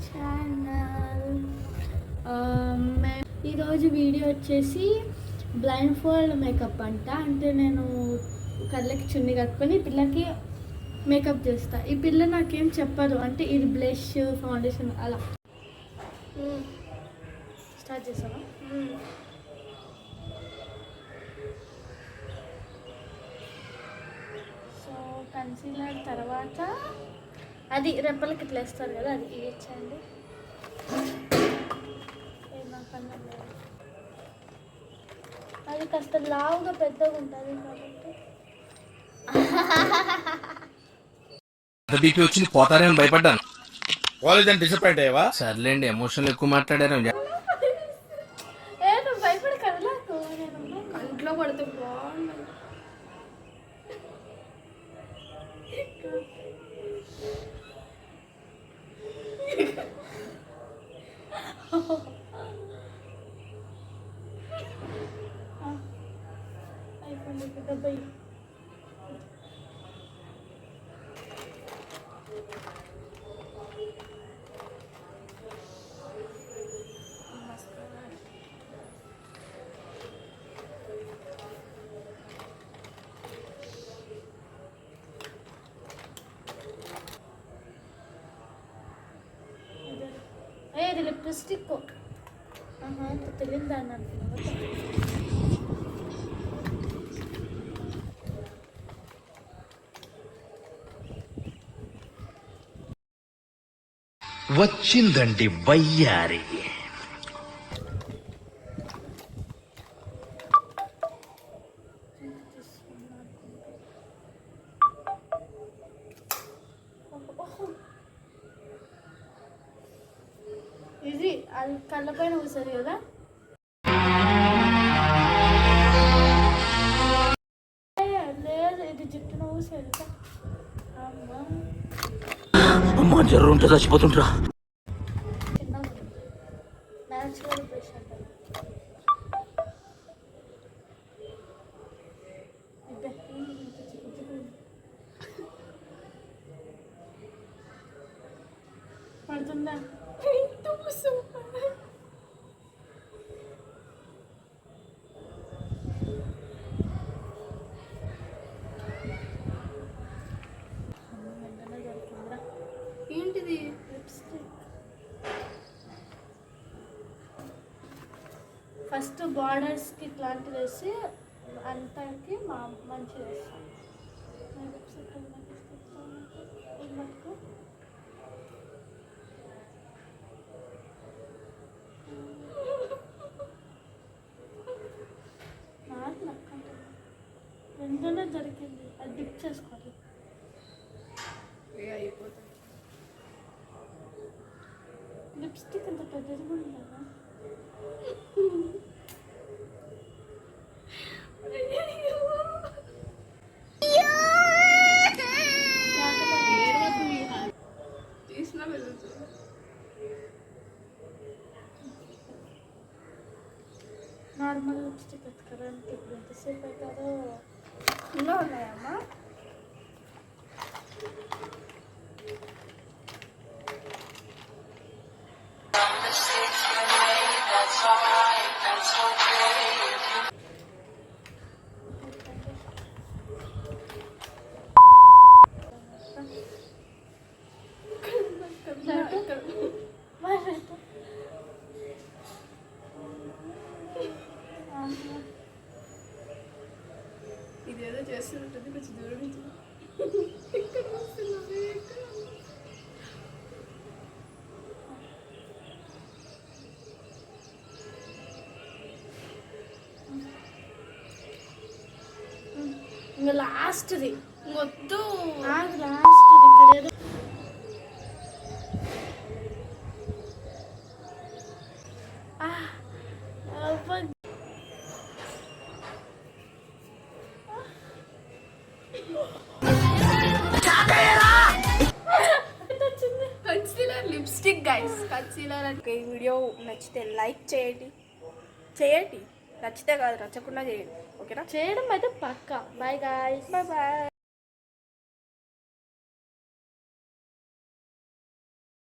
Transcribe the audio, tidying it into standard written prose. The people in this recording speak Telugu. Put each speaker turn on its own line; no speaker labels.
ఛానల్. ఈరోజు వీడియో వచ్చేసి బ్లైండ్ ఫోల్డ్ మేకప్ అంటే నేను కళ్ళకి చున్ని కట్టుకొని పిల్లకి మేకప్ చేస్తా. ఈ పిల్ల నాకేం చెప్పదు, అంటే ఇది బ్లష్ ఫౌండేషన్ అలా. స్టార్ట్ చేసావా? సో కన్సీలర్ తర్వాత అది రెప్పలకి ఇట్లా వేస్తారు కదా, అది ఇచ్చేయండి. అది కాస్త లావుగా పెద్దగా ఉంటుంది
కాబట్టి వచ్చింది పోతారేమో భయపడ్డాను.
కాలేజ్ అని డిసప్పాయింట్ అయ్యావా?
సర్లేండి, ఎమోషనల్ ఎక్కువ మాట్లాడారు.
భయపడి కదలాకు, నేను కంట్లో పడితే బాగుంది. డెబ్బై ఇది లిప్స్టిక్ తెలియదు దాన్ని
వచ్చిందండి వయ్యారి.
ఇది అది కళ్ళ పైన ఊసారు కదా. లేదు, ఇది జుట్టున ఊసారు.
అమ్మా జ్వరం ఉంటే చచ్చిపోతుంటరా.
న్యాచురల్ బ్రష్ అంటారు. పడుతుందా? ఏంటిది? లిప్స్టిక్. ఫస్ట్ బార్డర్స్కి ఇట్లాంటివి వేసి అంతాకి మంచిగా వేస్తాం. నాకు నక్కంటే వెంటనే దొరికింది, అది డిప్ చేసుకోవాలి. అయిపోతుంది. లిప్స్టిక్ అంత పెద్దది కూడా ఉండదా? నార్మల్ లిప్స్టిక్ ఎత్తుకోవడానికి ఇప్పుడు ఎంతసేపు అవుతుందో. ఇలా ఉన్నాయమ్మా.
ఇదేదో చేస్తున్నట్టుంది, కొంచెం దూరం నుంచి
ఇంకా లాస్ట్ది
వద్దు.
లాస్ట్ది ఇక్కడ ఏదో
కన్సీలర్ లిప్స్టిక్ గైస్. కన్సీలర్ అంటే ఈ వీడియో నచ్చితే లైక్ చేయండి, నచ్చితే కాదు, నచ్చకుండా చేయండి. ఓకేనా?
చేయడం అయితే పక్కా. Bye guys.
Bye bye.